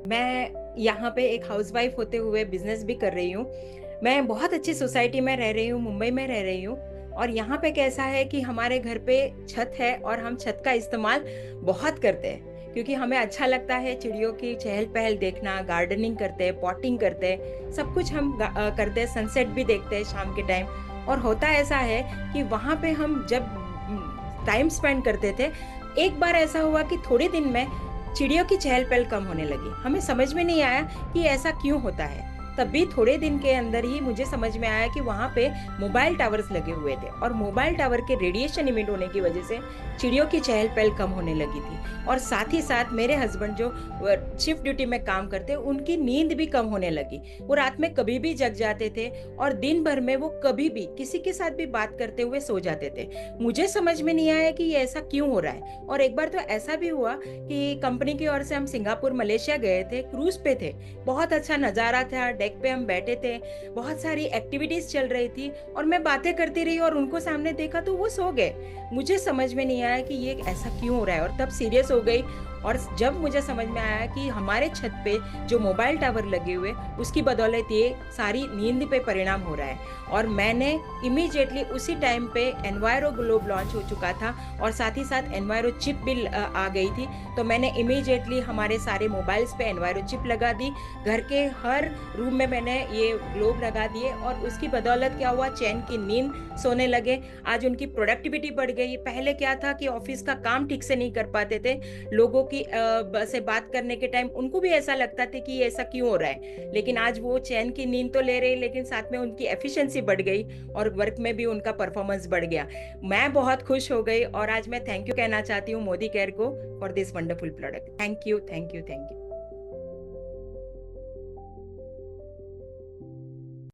मैं यहाँ पे एक हाउसवाइफ होते हुए बिजनेस भी कर रही हूँ। मैं बहुत अच्छी सोसाइटी में रह रही हूँ, मुंबई में रह रही हूँ। और यहाँ पे कैसा है कि हमारे घर पे छत है और हम छत का इस्तेमाल बहुत करते हैं, क्योंकि हमें अच्छा लगता है चिड़ियों की चहल पहल देखना। गार्डनिंग करते हैं, पॉटिंग करते हैं, सब कुछ हम करते हैं। सनसेट भी देखते हैं शाम के टाइम। और होता ऐसा है कि वहाँ पे हम जब टाइम स्पेंड करते थे, एक बार ऐसा हुआ कि थोड़े दिन में चिड़ियों की चहल पहल कम होने लगी। हमें समझ में नहीं आया कि ऐसा क्यों होता है। तभी थोड़े दिन के अंदर ही मुझे समझ में आया कि वहां पे मोबाइल टावर्स लगे हुए थे, और मोबाइल टावर के रेडिएशन इमिट होने की वजह से चिड़ियों की चहल पहल कम होने लगी थी। और साथ ही साथ मेरे हस्बैंड जो शिफ्ट ड्यूटी में काम करते, उनकी नींद भी कम होने लगी। वो रात में कभी भी जग जाते थे, और दिन भर में वो कभी भी किसी के साथ भी बात करते हुए सो जाते थे। मुझे समझ में नहीं आया कि ये ऐसा क्यों हो रहा है। और एक बार तो ऐसा भी हुआ कि कंपनी की ओर से हम सिंगापुर मलेशिया गए थे, क्रूज पे थे। बहुत अच्छा नज़ारा था, डेक पे हम बैठे थे, बहुत सारी एक्टिविटीज चल रही थी, और मैं बातें करती रही और उनको सामने देखा तो वो सो गए। मुझे समझ में नहीं आया कि ये ऐसा क्यों हो रहा है, और तब सीरियस हो गई। और जब मुझे समझ में आया कि हमारे छत पे जो मोबाइल टावर लगे हुए, उसकी बदौलत ये सारी नींद पे परिणाम हो रहा है। और मैंने इमीडिएटली उसी टाइम पे एनवायरो ग्लोब लॉन्च हो चुका था, और साथ ही साथ एनवायरो चिप भी आ गई थी। तो मैंने इमीडिएटली हमारे सारे मोबाइल्स पे एनवायरो चिप लगा दी। घर के हर रूम में मैंने ये ग्लोब लगा दिए, और उसकी बदौलत क्या हुआ, चैन की नींद सोने लगे। आज उनकी प्रोडक्टिविटी बढ़ गई। पहले क्या था कि ऑफिस का काम ठीक से नहीं कर पाते थे, लोगों की से बात करने के टाइम उनको भी ऐसा लगता था कि ऐसा क्यों हो रहा है। लेकिन आज वो चैन की नींद तो ले रहे, लेकिन साथ में उनकी एफिशिएंसी बढ़ गई, और वर्क में भी उनका परफॉर्मेंस बढ़ गया। मैं बहुत खुश हो गई, और आज मैं थैंक यू कहना चाहती हूँ मोदी केयर को for this wonderful product. Thank you, thank you, thank you.